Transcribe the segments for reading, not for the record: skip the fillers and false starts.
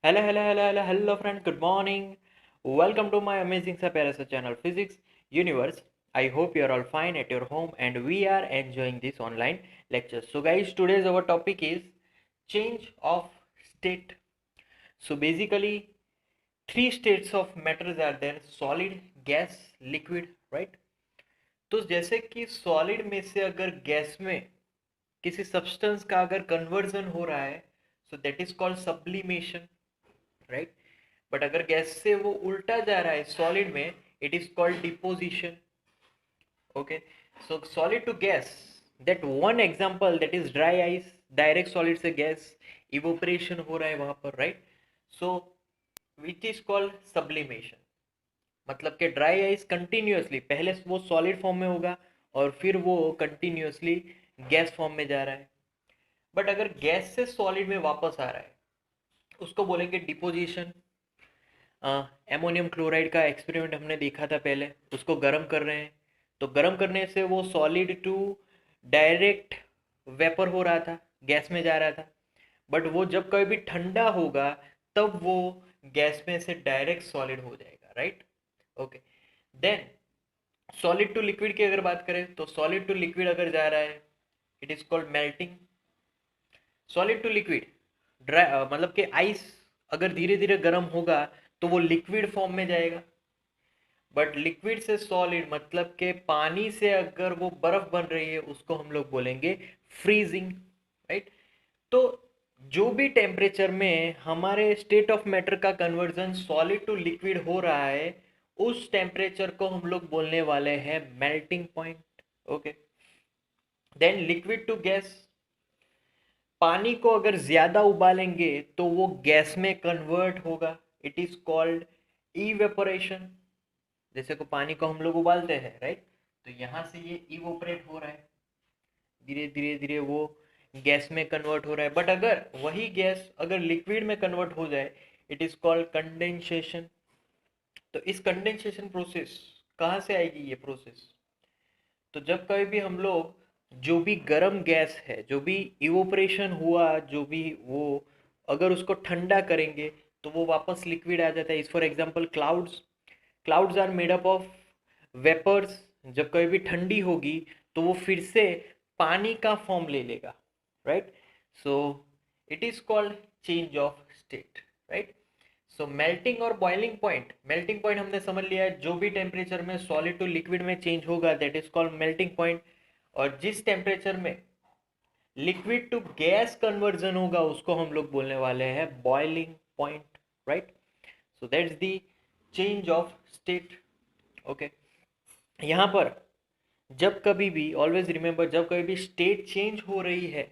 Hello, friend. Good morning. Welcome to my amazing sa pyara sa channel Physics Universe. I hope you are all fine at your home and we are enjoying this online lecture. So, guys, today's our topic is change of state. So, basically, three states of matters are there: solid, gas, liquid, right? तो जैसे कि solid में से अगर gas में किसी substance का अगर कन्वर्जन हो रहा है, so that is called sublimation, right? But अगर गैस से वो उल्टा जा रहा है सॉलिड में, it is called deposition. Okay, so solid to gas, that one example that is dry ice. Direct solid से गैस इवोपरेशन हो रहा है वहां पर, right? So which is called sublimation. मतलब कि ड्राई आइस कंटिन्यूअसली पहले वो सॉलिड फॉर्म में होगा और फिर वो कंटिन्यूअसली गैस फॉर्म में जा रहा है. बट अगर गैस से सॉलिड में वापस आ रहा है, उसको बोलेंगे डिपोजिशन. एमोनियम क्लोराइड का एक्सपेरिमेंट हमने देखा था पहले. उसको गर्म कर रहे हैं, तो गर्म करने से वो सॉलिड टू डायरेक्ट वेपर हो रहा था, गैस में जा रहा था. बट वो जब कभी भी ठंडा होगा तब वो गैस में से डायरेक्ट सॉलिड हो जाएगा, right? Okay, then solid to liquid की अगर बात करें, तो सॉलिड टू लिक्विड अगर जा रहा है, it is called melting. Solid to liquid dry, मतलब कि आइस अगर धीरे धीरे गर्म होगा तो वो लिक्विड फॉर्म में जाएगा. बट लिक्विड से सॉलिड मतलब के पानी से अगर वो बर्फ बन रही है, उसको हम लोग बोलेंगे फ्रीजिंग, राइट? तो जो भी टेम्परेचर में हमारे स्टेट ऑफ मैटर का कन्वर्जन सॉलिड टू लिक्विड हो रहा है, उस टेम्परेचर को हम लोग बोलने वाले हैं melting point. Okay, then liquid to gas. पानी को अगर ज्यादा उबालेंगे तो वो गैस में कन्वर्ट होगा, इट इज कॉल्ड इवेपोरेशन. जैसे को पानी को हम लोग उबालते हैं, राइट? तो यहाँ से ये इवोपरेट हो रहा है, धीरे धीरे धीरे वो गैस में कन्वर्ट हो रहा है. बट अगर वही गैस अगर लिक्विड में कन्वर्ट हो जाए, इट इज कॉल्ड कंडेंसेशन. तो इस कंडेंसेशन प्रोसेस कहाँ से आएगी ये प्रोसेस? तो जब कभी भी हम लोग जो भी गर्म गैस है, जो भी इवोपरेशन हुआ, जो भी वो अगर उसको ठंडा करेंगे तो वो वापस लिक्विड आ जाता है. इस for example clouds. Clouds are made up of vapours. जब कभी भी ठंडी होगी तो वो फिर से पानी का फॉर्म ले लेगा, right? So it is called change of state, right? So melting और बॉइलिंग पॉइंट. मेल्टिंग पॉइंट हमने समझ लिया है, जो भी टेम्परेचर में सॉलिड टू लिक्विड में चेंज होगा that is called melting point. और जिस टेम्परेचर में लिक्विड टू गैस कन्वर्जन होगा उसको हम लोग बोलने वाले हैं boiling point, right? So that's the change of state. Okay, यहाँ पर जब कभी भी ऑलवेज रिमेंबर, जब कभी भी स्टेट चेंज हो रही है,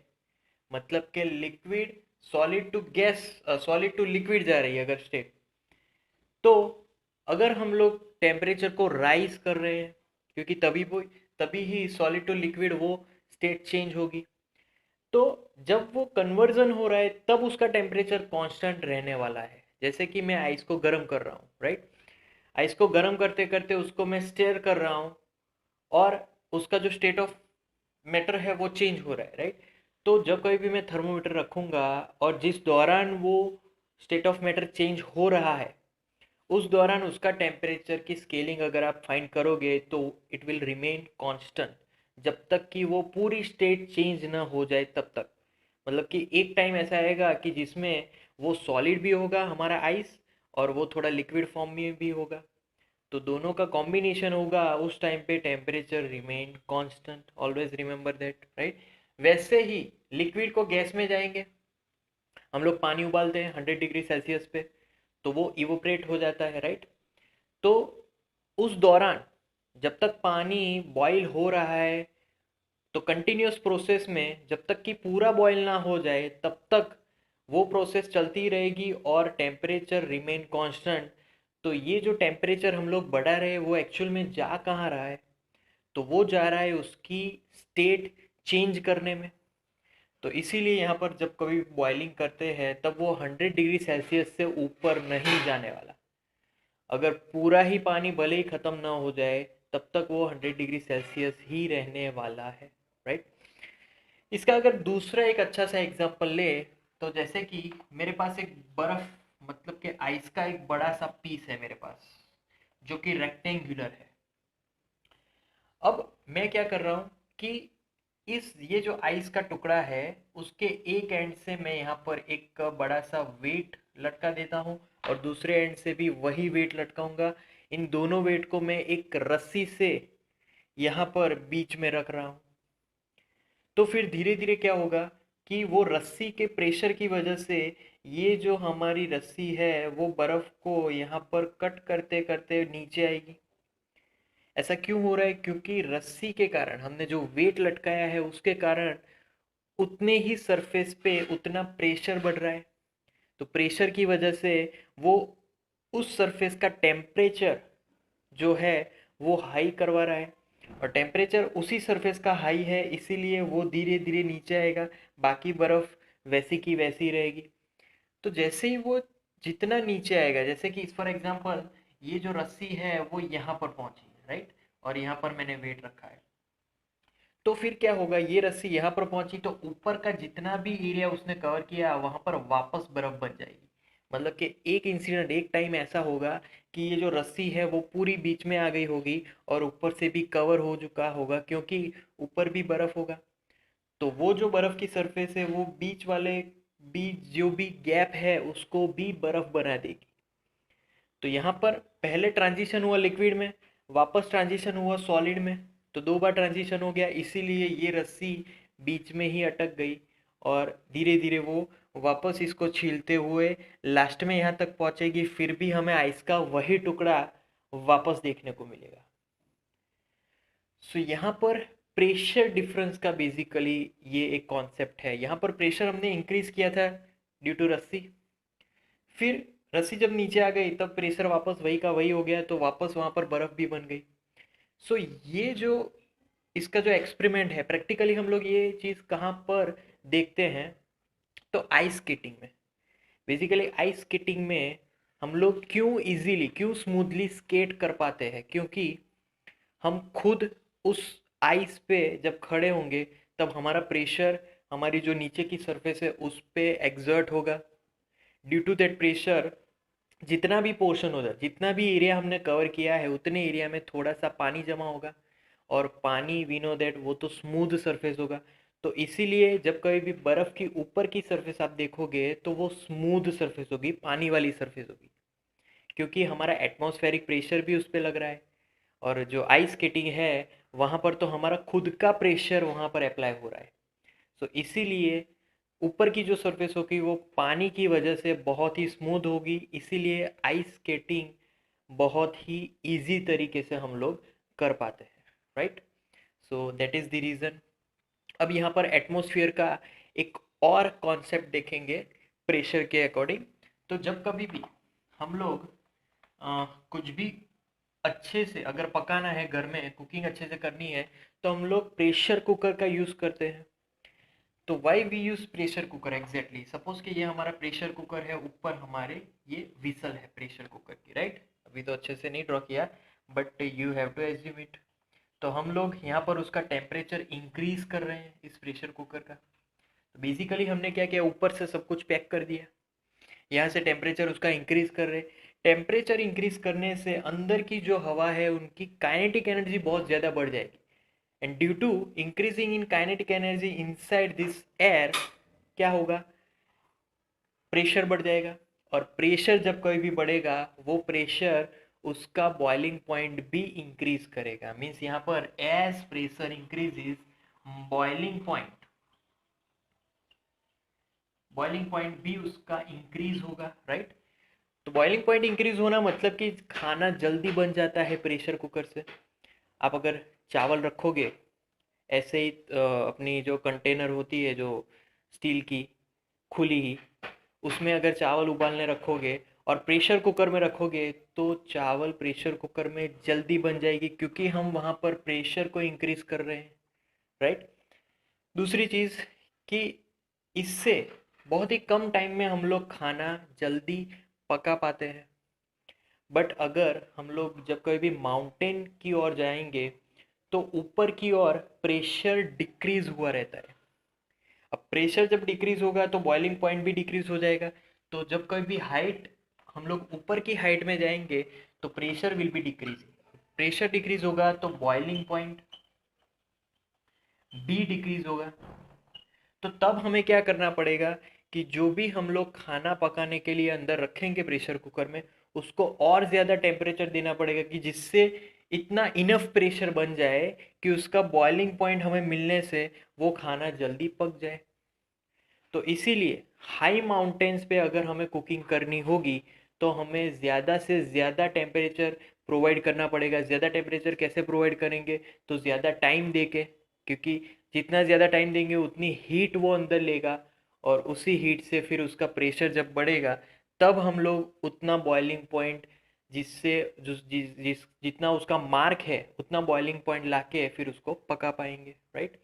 मतलब कि liquid solid to gas, solid to liquid जा रही है अगर स्टेट, तो अगर हम लोग टेम्परेचर को राइज कर रहे हैं, क्योंकि तभी ही सॉलिड टू लिक्विड वो स्टेट चेंज होगी. तो जब वो कन्वर्जन हो रहा है तब उसका टेम्परेचर कांस्टेंट रहने वाला है. जैसे कि मैं आइस को गर्म कर रहा हूँ, राइट? आइस को गर्म करते करते उसको मैं स्टेयर कर रहा हूँ और उसका जो स्टेट ऑफ मैटर है वो चेंज हो रहा है, राइट? तो जब कभी भी मैं थर्मोमीटर रखूँगा और जिस दौरान वो स्टेट ऑफ मैटर चेंज हो रहा है, उस दौरान उसका टेम्परेचर की स्केलिंग अगर आप फाइंड करोगे तो इट विल रिमेन कांस्टेंट जब तक कि वो पूरी स्टेट चेंज ना हो जाए तब तक. मतलब कि एक टाइम ऐसा आएगा कि जिसमें वो सॉलिड भी होगा हमारा आइस और वो थोड़ा लिक्विड फॉर्म में भी होगा. तो दोनों का कॉम्बिनेशन होगा, उस टाइम पे temperature remain constant. Always remember that, right? वैसे ही लिक्विड को गैस में जाएंगे, हम लोग पानी उबालते हैं 100 डिग्री सेल्सियस पे, तो वो इवोपरेट हो जाता है, राइट? तो उस दौरान जब तक पानी बॉईल हो रहा है, तो कंटिन्यूस प्रोसेस में जब तक कि पूरा बॉईल ना हो जाए तब तक वो प्रोसेस चलती रहेगी और टेम्परेचर रिमेन कांस्टेंट. तो ये जो टेम्परेचर हम लोग बढ़ा रहे हैं वो एक्चुअल में जा कहाँ रहा है? तो वो जा रहा है उसकी स्टेट चेंज करने में. तो इसीलिए यहाँ पर जब कभी बॉइलिंग करते हैं तब वो 100 डिग्री सेल्सियस से ऊपर नहीं जाने वाला. अगर पूरा ही पानी भले ही ख़त्म ना हो जाए तब तक वो 100 डिग्री सेल्सियस ही रहने वाला है, राइट? इसका अगर दूसरा एक अच्छा सा एग्जांपल ले, तो जैसे कि मेरे पास एक बर्फ़ मतलब कि आइस का एक बड़ा सा पीस है मेरे पास जो कि रेक्टेंगुलर है। अब मैं क्या कर रहा हूँ कि इस ये जो आइस का टुकड़ा है उसके एक एंड से मैं यहाँ पर एक बड़ा सा वेट लटका देता हूँ और दूसरे एंड से भी वही वेट लटकाऊंगा। इन दोनों वेट को मैं एक रस्सी से यहाँ पर बीच में रख रहा हूँ। तो फिर धीरे धीरे क्या होगा कि वो रस्सी के प्रेशर की वजह से ये जो हमारी रस्सी है वो बर्फ को यहाँ पर कट करते करते नीचे आएगी। ऐसा क्यों हो रहा है? क्योंकि रस्सी के कारण, हमने जो वेट लटकाया है उसके कारण उतने ही सरफेस पे उतना प्रेशर बढ़ रहा है। तो प्रेशर की वजह से वो उस सरफेस का टेम्परेचर जो है वो हाई करवा रहा है, और टेम्परेचर उसी सरफेस का हाई है इसीलिए वो धीरे धीरे नीचे आएगा। बाकी बर्फ वैसी की वैसी रहेगी। तो जैसे ही वो जितना नीचे आएगा, जैसे कि फॉर एग्जांपल ये जो रस्सी है वो यहाँ पर पहुंची है, राइट, और यहाँ पर मैंने वेट रखा है। तो फिर क्या होगा, ये रस्सी यहाँ पर पहुंची तो ऊपर का जितना भी एरिया उसने कवर किया वहां पर वापस बर्फ बन जाएगी। मतलब कि एक इंसिडेंट, एक टाइम ऐसा होगा कि ये जो रस्सी है वो पूरी बीच में आ गई होगी और ऊपर से भी कवर हो चुका होगा, क्योंकि ऊपर भी बर्फ होगा। तो वो जो बर्फ की सरफेस है वो बीच वाले बीच जो भी गैप है उसको भी बर्फ बना देगी। तो यहाँ पर पहले ट्रांजिशन हुआ लिक्विड में, वापस ट्रांजिशन हुआ सॉलिड में। तो दो बार ट्रांजिशन हो गया, इसीलिए ये रस्सी बीच में ही अटक गई और धीरे धीरे वो वापस इसको छीलते हुए लास्ट में यहाँ तक पहुँचेगी। फिर भी हमें आइस का वही टुकड़ा वापस देखने को मिलेगा। सो यहाँ पर प्रेशर डिफरेंस का बेसिकली ये एक कॉन्सेप्ट है। यहाँ पर प्रेशर हमने इंक्रीज किया था ड्यू टू रस्सी, फिर रस्सी जब नीचे आ गई तब प्रेशर वापस वही का वही हो गया, तो वापस वहां पर बर्फ भी बन गई। सो ये जो इसका जो एक्सपेरिमेंट है, प्रैक्टिकली हम लोग ये चीज़ कहाँ पर देखते हैं, तो आइस स्केटिंग में। बेसिकली आइस स्केटिंग में हम लोग क्यों इजीली, क्यों स्मूथली स्केट कर पाते हैं, क्योंकि हम खुद उस आइस पे जब खड़े होंगे तब हमारा प्रेशर हमारी जो नीचे की सरफेस है उस पे एग्जर्ट होगा। ड्यू टू दैट प्रेशर जितना भी पोर्शन होगा, जितना भी एरिया हमने कवर किया है उतने एरिया में थोड़ा सा पानी जमा होगा, और पानी वी नो दैट वो तो स्मूथ सरफेस होगा। तो इसीलिए जब कभी भी बर्फ़ की ऊपर की सरफेस आप देखोगे तो वो स्मूथ सरफेस होगी, पानी वाली सरफेस होगी, क्योंकि हमारा एटमॉस्फेरिक प्रेशर भी उस पर लग रहा है। और जो आइस स्केटिंग है वहाँ पर तो हमारा खुद का प्रेशर वहाँ पर अप्लाई हो रहा है। सो इसीलिए ऊपर की जो सरफेस होगी वो पानी की वजह से बहुत ही स्मूथ होगी, इसीलिए आइस स्केटिंग बहुत ही इजी तरीके से हम लोग कर पाते हैं, right. So that is the reason. अब यहाँ पर एटमॉस्फेयर का एक और कॉन्सेप्ट देखेंगे प्रेशर के अकॉर्डिंग। तो जब कभी भी हम लोग कुछ भी अच्छे से अगर पकाना है, घर में कुकिंग अच्छे से करनी है, तो हम लोग प्रेशर कुकर का यूज़ करते हैं। तो why we use pressure cooker exactly, suppose कि ये हमारा प्रेशर कुकर है, ऊपर हमारे ये विसल है प्रेशर कुकर की, राइट। अभी तो अच्छे से नहीं ड्रॉ किया but you have to assume it. तो हम लोग यहाँ पर उसका टेम्परेचर इंक्रीज कर रहे हैं इस प्रेशर कुकर का। तो बेसिकली हमने क्या किया, ऊपर से सब कुछ पैक कर दिया, यहाँ से टेम्परेचर उसका इंक्रीज कर रहे। टेम्परेचर इंक्रीज करने से अंदर की जो हवा है उनकी काइनेटिक एनर्जी बहुत ज़्यादा बढ़ जाएगी, and due to increasing in kinetic energy inside this air क्या होगा, प्रेशर बढ़ जाएगा। और प्रेशर जब कभी भी बढ़ेगा वो प्रेशर उसका बॉइलिंग पॉइंट भी इंक्रीज करेगा। मीन्स यहाँ पर as pressure increases boiling point भी उसका इंक्रीज होगा, राइट। तो बॉइलिंग पॉइंट इंक्रीज होना मतलब कि खाना जल्दी बन जाता है प्रेशर कुकर से। आप अगर चावल रखोगे ऐसे ही अपनी जो कंटेनर होती है जो स्टील की खुली ही, उसमें अगर चावल उबालने रखोगे और प्रेशर कुकर में रखोगे तो चावल प्रेशर कुकर में जल्दी बन जाएगी, क्योंकि हम वहाँ पर प्रेशर को इंक्रीज कर रहे हैं, राइट। दूसरी चीज़ कि इससे बहुत ही कम टाइम में हम लोग खाना जल्दी पका पाते हैं। बट अगर हम लोग जब कभी भी माउंटेन की ओर जाएंगे तो ऊपर की ओर प्रेशर डिक्रीज हुआ रहता है। अब प्रेशर जब डिक्रीज होगा तो बॉइलिंग पॉइंट भी डिक्रीज हो जाएगा। तो जब कभी भी हाइट हम लोग ऊपर की हाइट में जाएंगे तो pressure will be decrease. Pressure decrease होगा तो बॉइलिंग पॉइंट भी डिक्रीज होगा। तो तब हमें क्या करना पड़ेगा कि जो भी हम लोग खाना पकाने के लिए अंदर रखेंगे प्रेशर कुकर में, उसको और ज़्यादा टेम्परेचर देना पड़ेगा कि जिससे इतना इनफ प्रेशर बन जाए कि उसका बॉइलिंग पॉइंट हमें मिलने से वो खाना जल्दी पक जाए। तो इसीलिए हाई माउंटेन्स पे अगर हमें कुकिंग करनी होगी तो हमें ज़्यादा से ज़्यादा टेम्परेचर प्रोवाइड करना पड़ेगा। ज़्यादा टेम्परेचर कैसे प्रोवाइड करेंगे? तो ज़्यादा टाइम दे के, क्योंकि जितना ज़्यादा टाइम देंगे उतनी हीट वो अंदर लेगा और उसी हीट से फिर उसका प्रेशर जब बढ़ेगा तब हम लोग उतना बॉइलिंग पॉइंट, जिससे जितना उसका मार्क है उतना बॉइलिंग पॉइंट लाके फिर उसको पका पाएंगे, राइट।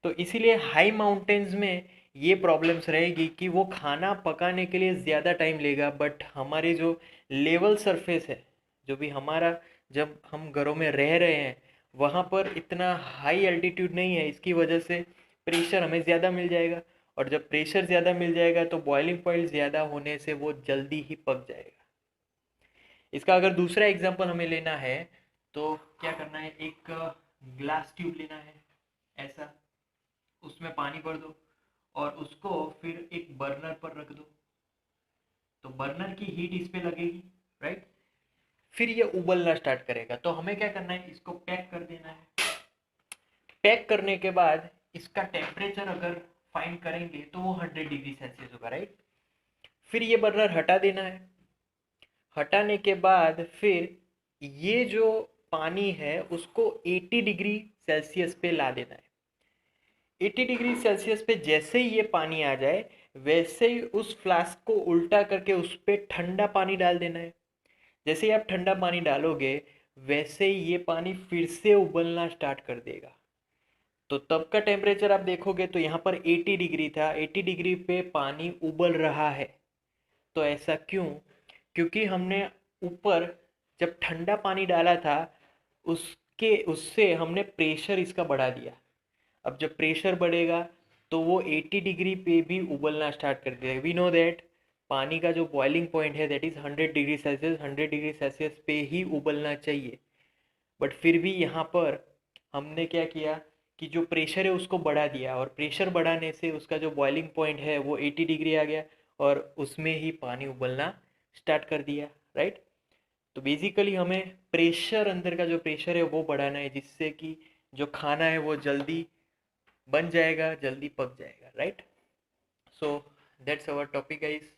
तो इसीलिए हाई माउंटेन्स में ये प्रॉब्लम्स रहेगी कि वो खाना पकाने के लिए ज़्यादा टाइम लेगा, बट हमारे जो लेवल सरफेस है, जो भी हमारा, जब हम घरों में रह रहे हैं वहाँ पर इतना हाई एल्टीट्यूड नहीं है, इसकी वजह से प्रेशर हमें ज़्यादा मिल जाएगा। और जब प्रेशर ज़्यादा मिल जाएगा तो बॉइलिंग पॉइंट ज़्यादा होने से वो जल्दी ही पक जाएगा। इसका अगर दूसरा एग्जांपल हमें लेना है तो क्या करना है, एक ग्लास ट्यूब लेना है ऐसा, उसमें पानी भर दो और उसको फिर एक बर्नर पर रख दो। तो बर्नर की हीट इस पे लगेगी, राइट। फिर ये उबलना स्टार्ट करेगा। तो हमें क्या करना है, इसको पैक कर देना है। पैक करने के बाद इसका टेम्परेचर अगर फाइंड करेंगे तो वो 100 डिग्री सेल्सियस होगा, राइट। फिर ये बर्नर हटा देना है। हटाने के बाद फिर ये जो पानी है उसको 80 डिग्री सेल्सियस पे ला देना है। 80 डिग्री सेल्सियस पे जैसे ही ये पानी आ जाए वैसे ही उस फ्लास्क को उल्टा करके उस पर ठंडा पानी डाल देना है। जैसे ही आप ठंडा पानी डालोगे वैसे ही ये पानी फिर से उबलना स्टार्ट कर देगा। तो तब का टेम्परेचर आप देखोगे तो यहाँ पर 80 डिग्री था, 80 डिग्री पे पानी उबल रहा है। तो ऐसा क्यों? क्योंकि हमने ऊपर जब ठंडा पानी डाला था उसके उससे हमने प्रेशर इसका बढ़ा दिया। अब जब प्रेशर बढ़ेगा तो वो 80 डिग्री पे भी उबलना स्टार्ट कर देगा। वी नो दैट पानी का जो बॉइलिंग पॉइंट है that is 100 degree Celsius. 100 degree Celsius पे ही उबलना चाहिए। बट फिर भी यहाँ पर हमने क्या किया कि जो प्रेशर है उसको बढ़ा दिया और प्रेशर बढ़ाने से उसका जो बॉइलिंग पॉइंट है वो 80 डिग्री आ गया और उसमें ही पानी उबलना स्टार्ट कर दिया, राइट। तो बेसिकली हमें प्रेशर, अंदर का जो प्रेशर है वो बढ़ाना है जिससे कि जो खाना है वो जल्दी बन जाएगा, जल्दी पक जाएगा, right. So that's our topic guys.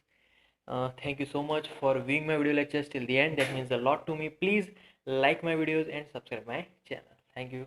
Thank you so much for viewing my video lectures till the end. That means a lot to me. Please like my videos and subscribe my channel. Thank you.